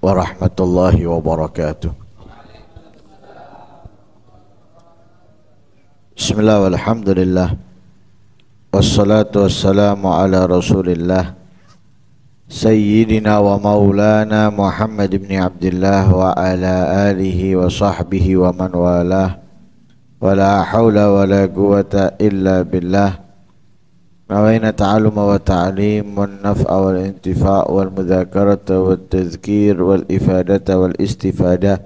warahmatullahi wabarakatuh. Bismillah walhamdulillah wassalatu wassalamu ala rasulillah Sayyidina wa maulana Muhammad ibn Abdullah wa ala alihi wa sahbihi wa man walah wa la hawla wa la quwata illa billah Nawaina ta'aluma wa ta'alim wal naf'a wal intifa' wal mudhakarata wal tazkir wal ifadata wal istifadah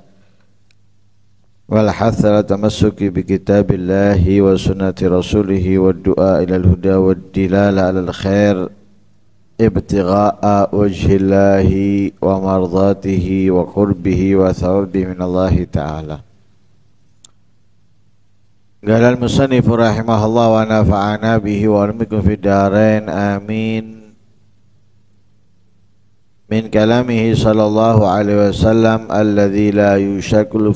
wal hathara tamassuki bi kitabillahi wa sunnati rasulihi wa du'a ilal huda wa dilala alal khair ibtigha'a wajhillahi wa mardatihi wa qurbihi wa thawabi minallahi ta'ala. Qala al-musannif rahimahullah wa nafa'ana bihi wa almikum fid darain amin. Min kalamihi sallallahu alaihi wasallam alladhi la yushakalu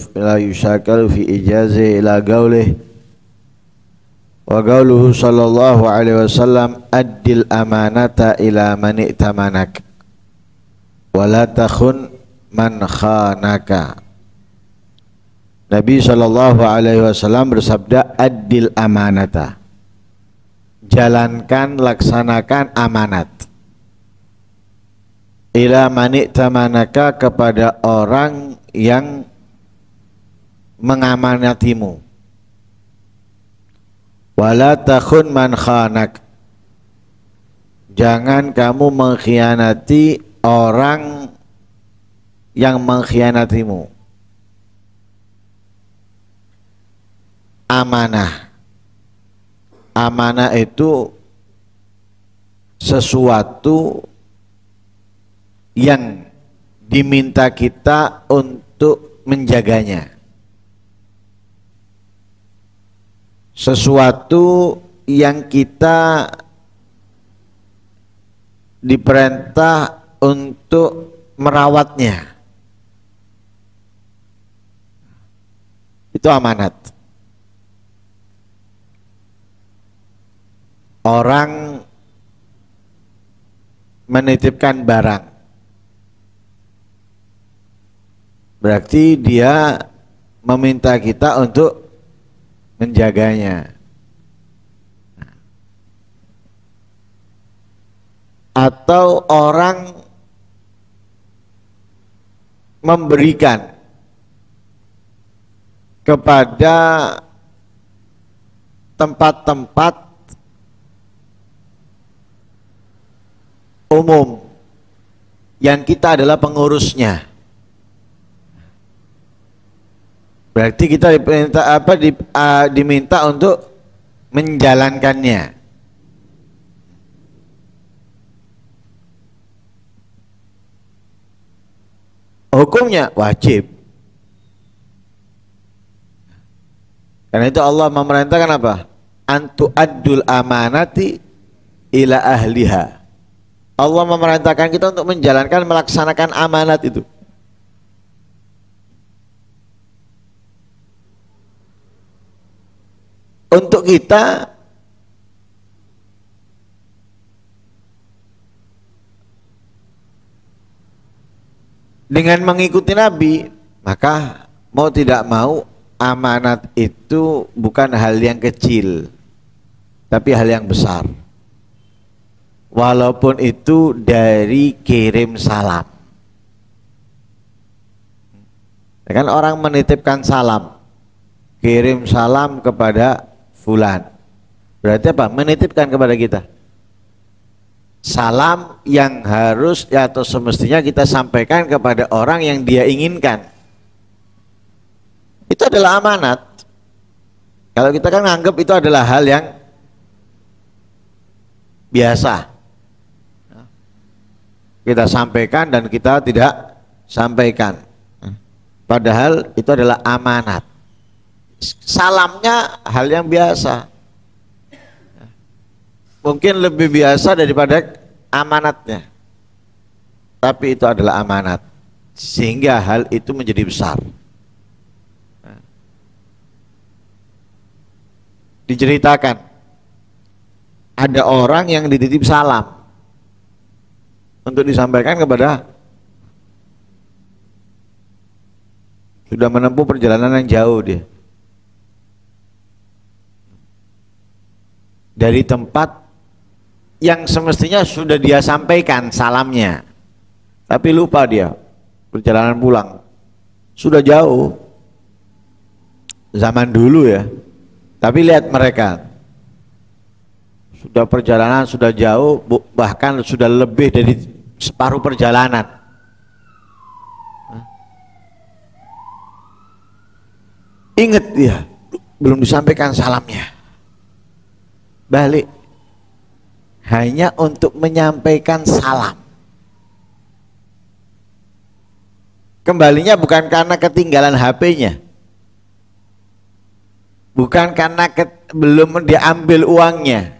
fi ijazi ila qawlihi wa qawluhu sallallahu alaihi wasallam addil amanata ila man i'tamanak wa la takhun man khanaka. Nabi sallallahu alaihi wasallam bersabda addil amanata, jalankan, laksanakan amanat, ila mani tamanaka, kepada orang yang mengamanatimu, wala takhun man khanak, jangan kamu mengkhianati orang yang mengkhianatimu. Amanah itu sesuatu yang diminta kita untuk menjaganya, sesuatu yang kita diperintah untuk merawatnya, itu amanat. Orang menitipkan barang, berarti dia meminta kita untuk menjaganya. Atau orang memberikan kepada tempat-tempat umum yang kita adalah pengurusnya, berarti kita diminta untuk menjalankannya. Hukumnya wajib. Karena itu Allah memerintahkan apa? Antu addul amanati ila ahliha. Allah memerintahkan kita untuk menjalankan, melaksanakan amanat itu. Untuk kita dengan mengikuti Nabi, maka mau tidak mau amanat itu bukan hal yang kecil, tapi hal yang besar. Walaupun itu dari kirim salam. Ya kan, orang menitipkan salam, kirim salam kepada fulan, berarti apa? Menitipkan kepada kita salam yang harus atau semestinya kita sampaikan kepada orang yang dia inginkan. Itu adalah amanat. Kalau kita kan anggap itu adalah hal yang biasa, kita sampaikan dan kita tidak sampaikan, padahal itu adalah amanat. Salamnya hal yang biasa, mungkin lebih biasa daripada amanatnya, tapi itu adalah amanat, sehingga hal itu menjadi besar. Diceritakan ada orang yang dititip salam untuk disampaikan kepada Sudah menempuh perjalanan yang jauh dia. Dari tempat yang semestinya sudah dia sampaikan salamnya. Tapi lupa dia. Perjalanan pulang. Sudah jauh. Zaman dulu ya. Tapi lihat mereka. Sudah perjalanan sudah jauh, bahkan sudah lebih dari separuh perjalanan. Ingat dia, belum disampaikan salamnya. Balik. Hanya untuk menyampaikan salam. Kembalinya bukan karena ketinggalan HP-nya. Bukan karena belum diambil uangnya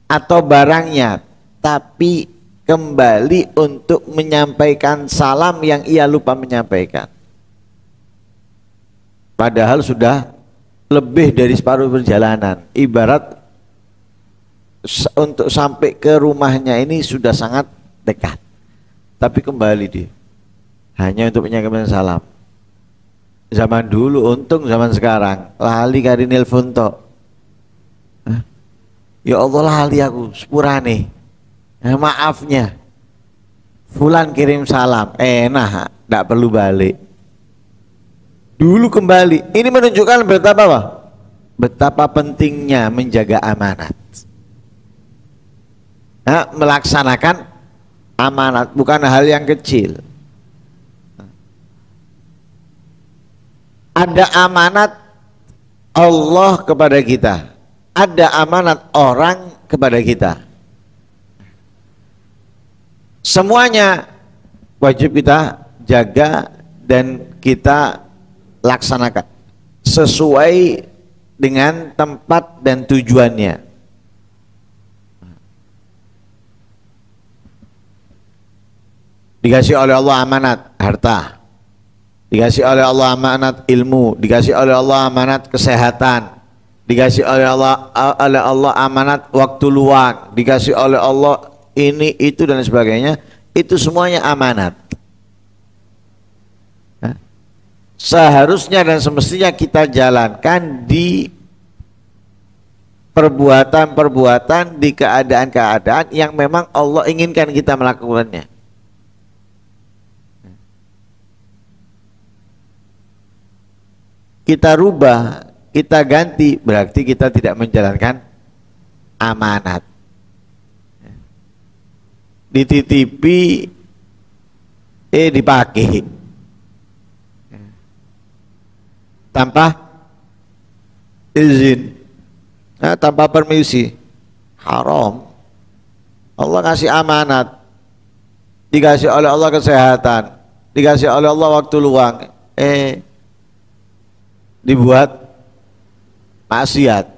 atau barangnya, tapi kembali untuk menyampaikan salam yang ia lupa menyampaikan. Padahal sudah lebih dari separuh perjalanan. Ibarat untuk sampai ke rumahnya ini sudah sangat dekat. Tapi kembali dia. Hanya untuk menyampaikan salam. Zaman dulu, untung zaman sekarang. Lali kari nelpon tok. Ya Allah lali aku, sepurane. Maafnya. Fulan kirim salam. Nah, tidak perlu balik. Dulu kembali. Ini menunjukkan betapa apa? Betapa pentingnya menjaga amanat. Nah, melaksanakan amanat bukan hal yang kecil. Ada amanat Allah kepada kita, ada amanat orang kepada kita. Semuanya wajib kita jaga dan kita laksanakan sesuai dengan tempat dan tujuannya. Dikasih oleh Allah amanat harta, dikasih oleh Allah amanat ilmu, dikasih oleh Allah amanat kesehatan, dikasih oleh Allah amanat waktu luang, dikasih oleh Allah ini itu dan sebagainya. Itu semuanya amanat. Seharusnya dan semestinya kita jalankan di perbuatan-perbuatan, di keadaan-keadaan yang memang Allah inginkan kita melakukannya. Kita rubah, kita ganti, berarti kita tidak menjalankan amanat. Dititipi, dipakai tanpa izin, tanpa permisi, haram. Allah kasih amanat, dikasih oleh Allah kesehatan, dikasih oleh Allah waktu luang, dibuat maksiat,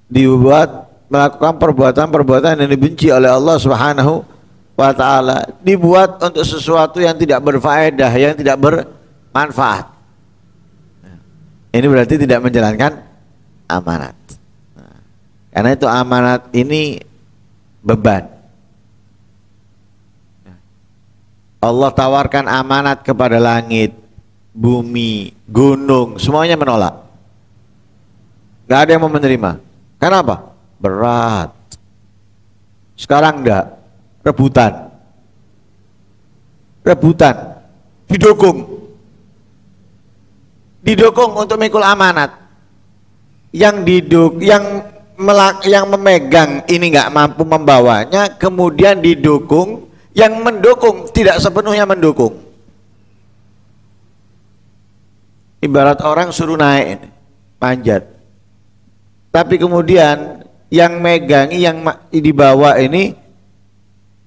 dibuat melakukan perbuatan-perbuatan yang dibenci oleh Allah Subhanahu wa ta'ala, dibuat untuk sesuatu yang tidak berfaedah, yang tidak bermanfaat. Ini berarti tidak menjalankan amanat. Karena itu amanat ini beban. Allah tawarkan amanat kepada langit, bumi, gunung, semuanya menolak. Gak ada yang mau menerima. Kenapa? Berat. Sekarang enggak, rebutan, didukung untuk memikul amanat. Yang memegang ini enggak mampu membawanya, kemudian didukung. Yang mendukung tidak sepenuhnya mendukung. Ibarat orang suruh naik, panjat, tapi kemudian yang megangi, yang dibawa ini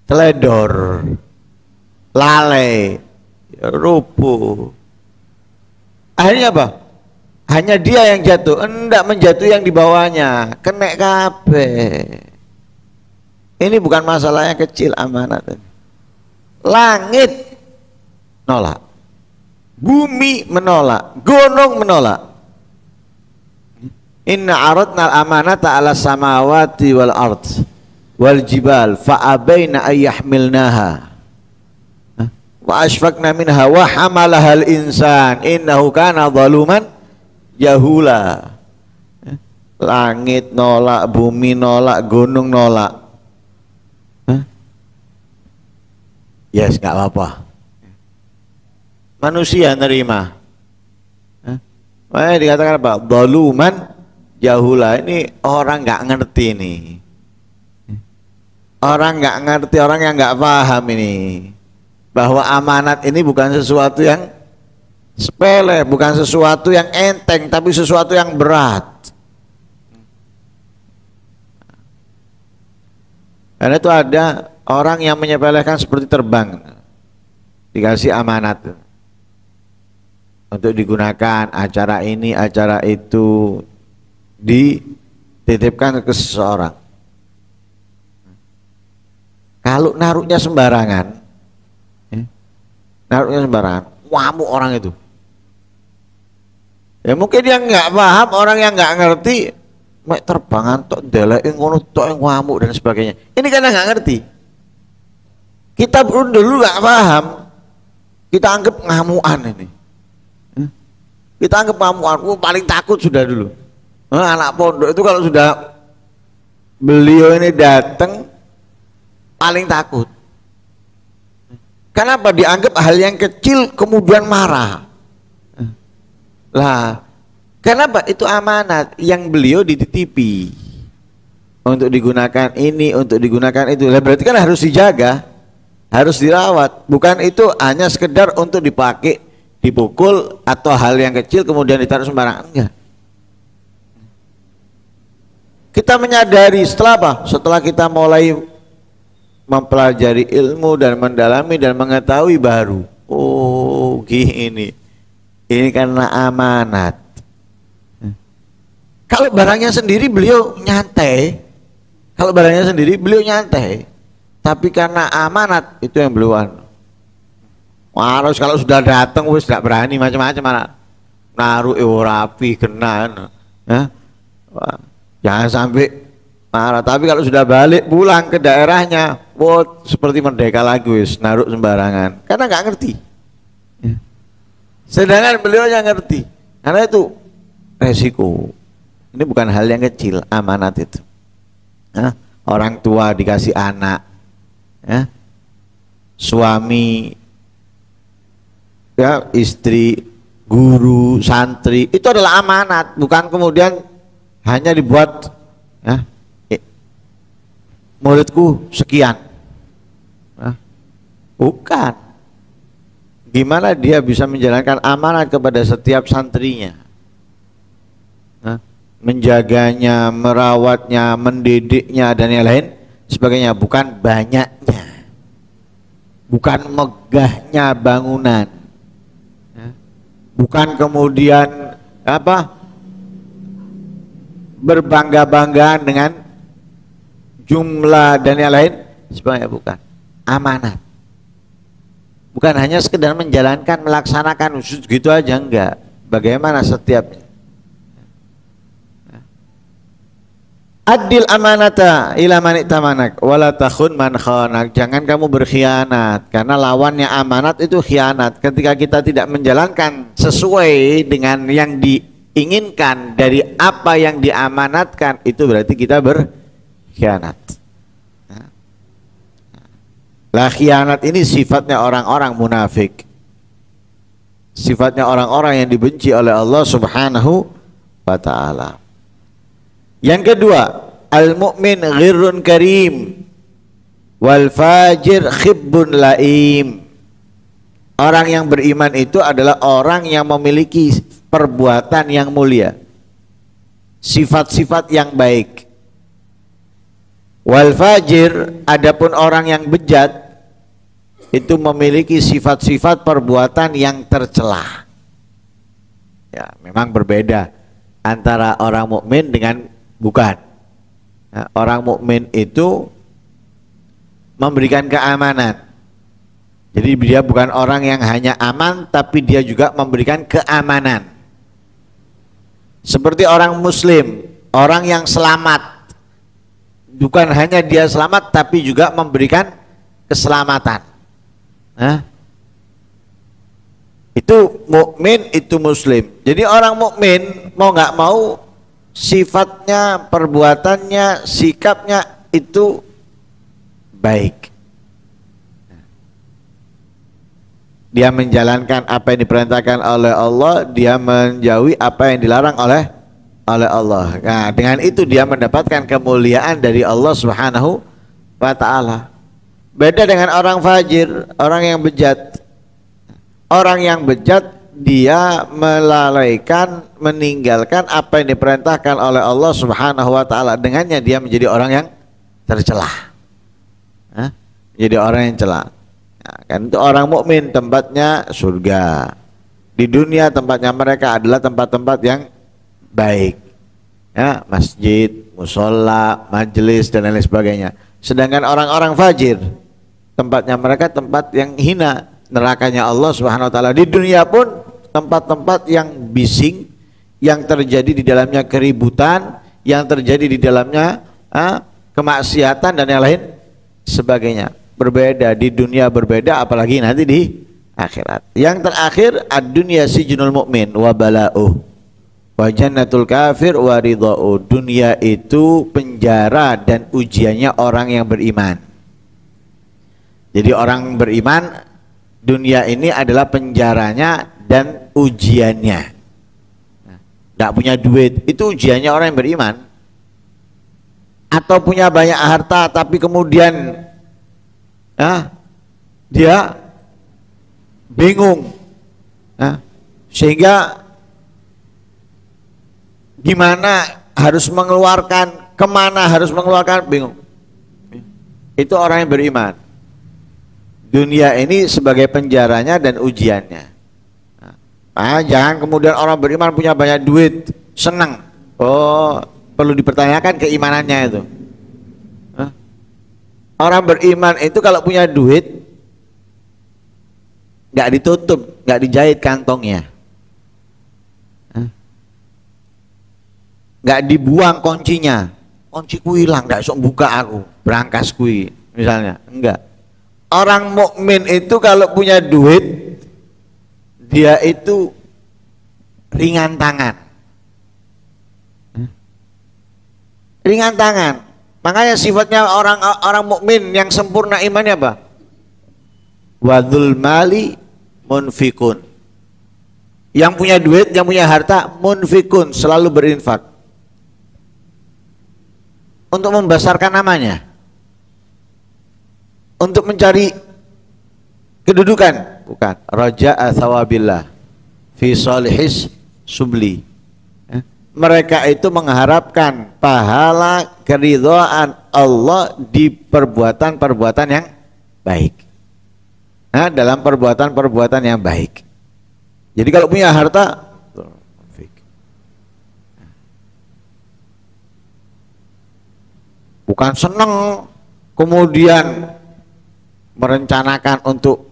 teledor, lalai, rupuh. Akhirnya apa? Hanya dia yang jatuh, hendak menjatuh yang dibawanya, kena kabeh. Ini bukan masalah yang kecil, amanat. Langit nolak, bumi menolak, gunung menolak. Inna aradna al-amanata ala samawati wal ard wal jibal fa abaina ay yahmilnaha Wa asfaqna minha wa hamalahal insan innahu kana zaluman jahula. Langit nolak, bumi nolak, gunung nolak. Yes, nggak apa-apa. Manusia nerima. Makanya dikatakan apa? Zaluman jahula. Ini orang nggak ngerti ini. Orang nggak ngerti, orang yang nggak paham ini. Bahwa amanat ini bukan sesuatu yang sepele, bukan sesuatu yang enteng, tapi sesuatu yang berat. Karena itu ada orang yang menyepelekan seperti terbang, dikasih amanat untuk digunakan acara ini, acara itu, dititipkan ke seseorang. Kalau naruhnya sembarangan, ngamuk orang itu. Ya mungkin dia nggak paham, orang yang nggak ngerti, mek terbangan tok deleke ngono tok ngamuk dan sebagainya. Ini karena nggak ngerti. Kita dulu nggak paham, kita anggap ngamuan ini. Kita anggap ngamuan, paling takut sudah dulu. Anak pondok itu kalau sudah beliau ini datang paling takut. Kenapa? Dianggap hal yang kecil kemudian marah. Lah, kenapa? Itu amanat yang beliau dititipi untuk digunakan ini, untuk digunakan itu. Lah berarti kan harus dijaga, harus dirawat. Bukan itu hanya sekedar untuk dipakai, dipukul atau hal yang kecil kemudian ditaruh sembarangan. Enggak. Kita menyadari setelah apa? Setelah kita mulai mempelajari ilmu dan mendalami dan mengetahui baru. Oh, gini. Ini karena amanat. Kalau barangnya sendiri beliau nyantai. Kalau barangnya sendiri beliau nyantai. Tapi karena amanat itu yang beliau harus kalau sudah datang wis tidak berani macam-macam malah naruh rapi kena. Ya. Jangan sampai marah. Tapi kalau sudah balik pulang ke daerahnya, seperti merdeka lagi wis naruh sembarangan. Karena nggak ngerti. Sedangkan beliau yang ngerti. Karena itu resiko. Ini bukan hal yang kecil, amanat itu. Orang tua dikasih anak, suami, ya, istri, guru, santri, itu adalah amanat. Bukan kemudian hanya dibuat, muridku sekian. Bukan. Gimana dia bisa menjalankan amanat kepada setiap santrinya, menjaganya, merawatnya, mendidiknya dan yang lain sebagainya. Bukan banyaknya, bukan megahnya bangunan, bukan kemudian berbangga-banggaan dengan jumlah dan yang lain sebagainya. Bukan amanat. Bukan hanya sekedar menjalankan, melaksanakan gitu aja, enggak. Bagaimana setiapnya? Adil amanata ila man itamanak wala takhun man khanak. Jangan kamu berkhianat, karena lawannya amanat itu khianat. Ketika kita tidak menjalankan sesuai dengan yang diinginkan dari apa yang diamanatkan, itu berarti kita berkhianat. Lah khianat ini sifatnya orang-orang munafik. Sifatnya orang-orang yang dibenci oleh Allah Subhanahu wa ta'ala. Yang kedua, al-mu'min ghirrun karim wal fajir khibbun laim. Orang yang beriman itu adalah orang yang memiliki perbuatan yang mulia, sifat-sifat yang baik. Wal fajir, adapun orang yang bejat itu memiliki sifat-sifat perbuatan yang tercela. Ya, memang berbeda antara orang mukmin dengan bukan. Nah, orang mukmin itu memberikan keamanan. Jadi dia bukan orang yang hanya aman, tapi dia juga memberikan keamanan. Seperti orang muslim, orang yang selamat. Bukan hanya dia selamat, tapi juga memberikan keselamatan. itu mukmin, itu muslim. Jadi orang mukmin mau nggak mau sifatnya, perbuatannya, sikapnya itu baik. Dia menjalankan apa yang diperintahkan oleh Allah, dia menjauhi apa yang dilarang oleh Allah. Nah, dengan itu dia mendapatkan kemuliaan dari Allah Subhanahu wa taala. Beda dengan orang fajir, orang yang bejat. Orang yang bejat dia melalaikan, meninggalkan apa yang diperintahkan oleh Allah Subhanahu wa taala. Dengannya dia menjadi orang yang tercela. Jadi orang yang cela. Nah, kan itu orang mukmin tempatnya surga. Di dunia tempatnya mereka adalah tempat-tempat yang baik. Ya, masjid, musola, majelis dan lain sebagainya. Sedangkan orang-orang fajir tempatnya mereka tempat yang hina, nerakanya Allah Subhanahu wa taala. Di dunia pun tempat-tempat yang bising, yang terjadi di dalamnya keributan, yang terjadi di dalamnya kemaksiatan dan yang lain sebagainya. Berbeda di dunia, berbeda apalagi nanti di akhirat. Yang terakhir, ad-dunya sijnul mu'min wa bala'uh wa jannatul kafir wa ridha'uh. Dunia itu penjara dan ujiannya orang yang beriman. Jadi orang beriman, dunia ini adalah penjaranya dan ujiannya. Nggak punya duit, itu ujiannya orang yang beriman. Atau punya banyak harta tapi kemudian dia bingung, sehingga gimana harus mengeluarkan, kemana harus mengeluarkan, bingung. Itu orang yang beriman. Dunia ini sebagai penjaranya dan ujiannya. Jangan kemudian orang beriman punya banyak duit senang. Oh, perlu dipertanyakan keimanannya itu. Orang beriman itu kalau punya duit nggak ditutup, nggak dijahit kantongnya, nggak dibuang kuncinya. Kunciku hilang, nggak sok buka aku, berangkas kui misalnya, enggak. Orang mukmin itu kalau punya duit dia itu ringan tangan, ringan tangan. Makanya sifatnya orang mukmin yang sempurna imannya apa? Wadul mali munfikun. Yang punya duit, yang punya harta munfikun, selalu berinfak untuk membesarkan namanya, untuk mencari kedudukan, bukan. Raja'a thawabillah fi salihis subli. Mereka itu mengharapkan pahala keridhaan Allah di perbuatan-perbuatan yang baik. Dalam perbuatan-perbuatan yang baik. Jadi kalau punya harta, bukan senang kemudian merencanakan untuk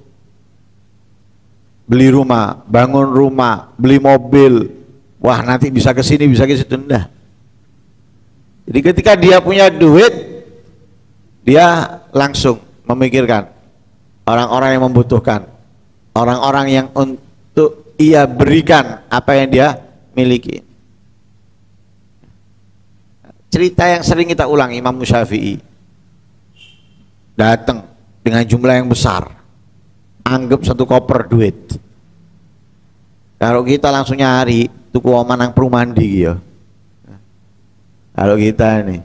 beli rumah, bangun rumah, beli mobil. Wah, nanti bisa ke sini, bisa ke situ, enggak. Jadi ketika dia punya duit, dia langsung memikirkan orang-orang yang membutuhkan, orang-orang yang untuk ia berikan apa yang dia miliki. Cerita yang sering kita ulang, Imam Syafi'i datang dengan jumlah yang besar, anggap satu koper duit. Kalau kita langsung nyari tuku oman nang perumandi ya. Kalau kita ini,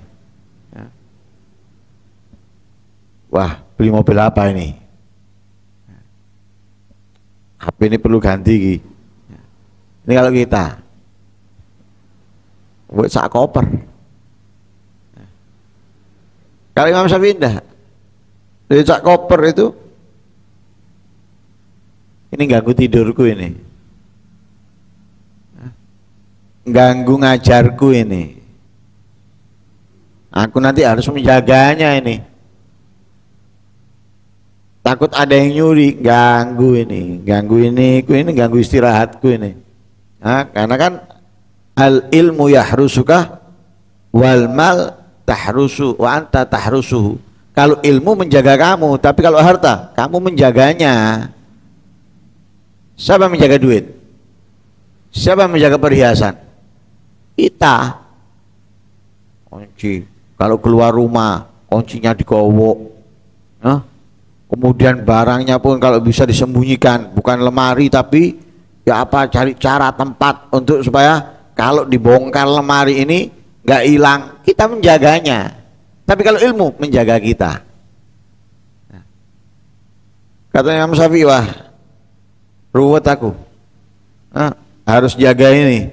wah, beli mobil apa ini? HP ini perlu ganti ki. Ini kalau kita buat sak koper. Kalau Imam Syafi'i enggak, dari sak koper itu ini ganggu tidurku ini, ganggu ngajarku ini. Aku nanti harus menjaganya ini. Takut ada yang nyuri, ganggu ini, ganggu istirahatku ini. Karena kan al ilmu yahrusuka wal mal tahrusu wa anta tahrusuhu. Kalau ilmu menjaga kamu, tapi kalau harta kamu menjaganya. Siapa yang menjaga duit? Siapa yang menjaga perhiasan? Kita. Kunci. Kalau keluar rumah, kuncinya digowo. Nah, kemudian barangnya pun kalau bisa disembunyikan, bukan lemari tapi ya apa, cari cara tempat untuk supaya kalau dibongkar lemari ini nggak hilang, kita menjaganya. Tapi kalau ilmu menjaga kita. Katanya Imam Syafi'i, wah ruwet aku, harus jaga ini.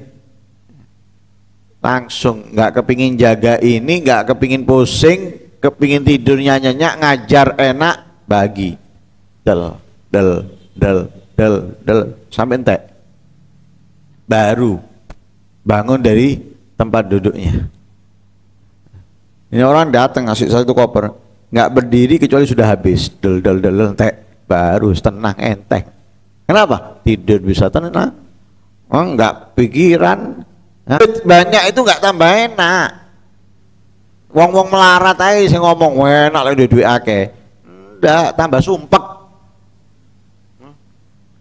Langsung nggak kepingin jaga ini, nggak kepingin pusing, kepingin tidurnya nyenyak, ngajar enak, bagi del sampai entek, baru bangun dari tempat duduknya. Ini orang datang ngasih satu koper, nggak berdiri kecuali sudah habis, del entek, baru tenang enteng. Kenapa? Tidur bisa tenang. Oh, nggak pikiran. Nah, banyak itu nggak tambah enak. Wong melarat aja sih ngomong enak lagi duit akeh. Nggak, tambah sumpek.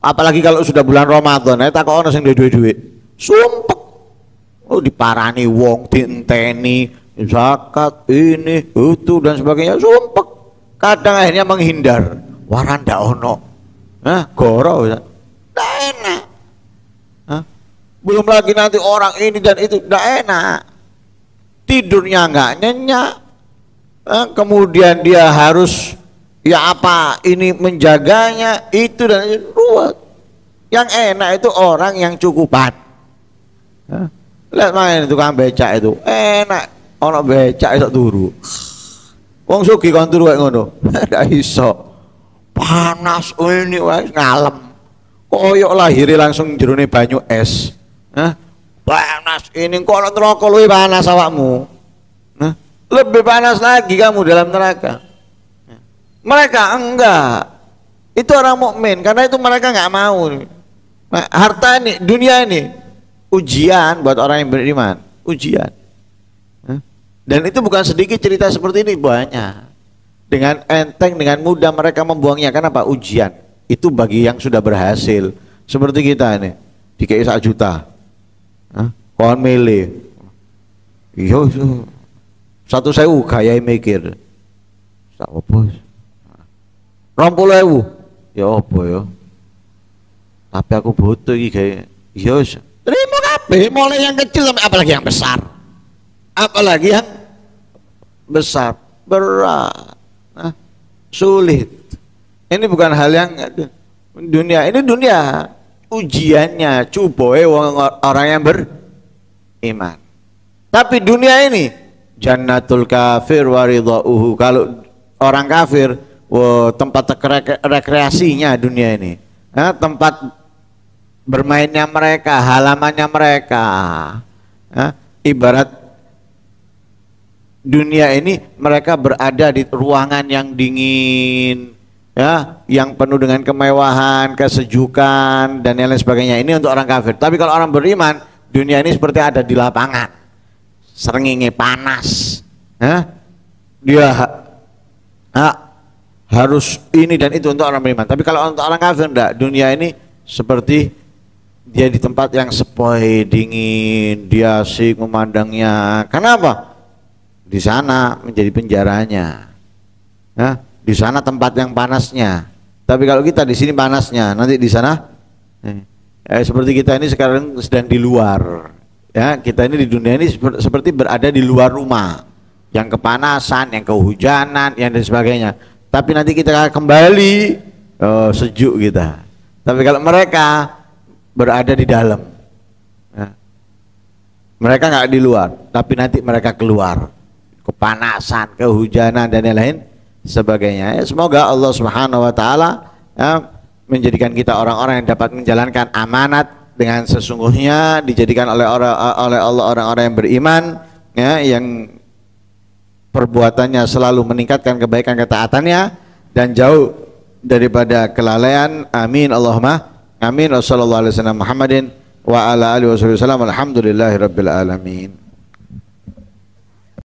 Apalagi kalau sudah bulan Ramadan, tak ono sing duit. Sumpek. Oh, diparani wong, dienteni, zakat ini, itu dan sebagainya, sumpek. Kadang akhirnya menghindar. Waranda ono. Goro. Nggak enak. Belum lagi nanti orang ini dan itu, tidak enak, tidurnya nggak nyenyak, kemudian dia harus ya apa ini menjaganya itu dan itu, ruwet. Yang enak itu orang yang cukupan. Lihat main tukang becak itu enak, ono becak itu turu, wong sugih kon turu kayak ngono, ndak iso, panas ini wes ngalem, koyok lahir langsung jerone banyu es. Panas ini kok neraka lebih panas awakmu. Lebih panas lagi kamu dalam neraka. Mereka enggak. Itu orang mukmin, karena itu mereka enggak mau. Nah, harta ini, dunia ini ujian buat orang yang beriman, ujian. Dan itu bukan sedikit cerita seperti ini, banyak. Dengan enteng, dengan mudah mereka membuangnya. Kenapa? Ujian. Itu bagi yang sudah berhasil. Seperti kita ini, dikei 1 juta. Kawan milih, iya 1.000 gaya mikir, tak apa, 20.000, ya apa ya, tapi aku butuh iki kayak, iya terima kabeh, mulai yang kecil sampai apalagi yang besar, apalagi yang besar, berat, sulit. Ini bukan hal yang dunia, ini dunia. Ujiannya cuboe orang yang beriman. Tapi dunia ini jannatul kafir waridauhu. Kalau orang kafir, tempat rekreasinya dunia ini, tempat bermainnya mereka, halamannya mereka. Ibarat dunia ini mereka berada di ruangan yang dingin, ya, yang penuh dengan kemewahan, kesejukan dan lain sebagainya. Ini untuk orang kafir. Tapi kalau orang beriman, dunia ini seperti ada di lapangan, srengenge panas, dia harus ini dan itu untuk orang beriman. Tapi kalau untuk orang kafir enggak, dunia ini seperti dia di tempat yang sepoi, dingin, dia asik memandangnya. Kenapa? Di sana menjadi penjaranya. Di sana tempat yang panasnya. Tapi kalau kita di sini panasnya, nanti di sana seperti kita ini sekarang sedang di luar. Ya, kita ini di dunia ini seperti berada di luar rumah, yang kepanasan, yang kehujanan, yang dan sebagainya. Tapi nanti kita kembali sejuk kita. Tapi kalau mereka berada di dalam, mereka nggak di luar, tapi nanti mereka keluar, kepanasan, kehujanan dan lain-lain sebagainya. Semoga Allah Subhanahu wa taala menjadikan kita orang-orang yang dapat menjalankan amanat dengan sesungguhnya, dijadikan oleh Allah orang-orang yang beriman, ya, yang perbuatannya selalu meningkatkan kebaikan ketaatannya dan jauh daripada kelalaian. Amin Allahumma amin. Wassallallahu alaihi wasallam Muhammadin wa ala alihi wasallam. Alhamdulillahirabbil alamin.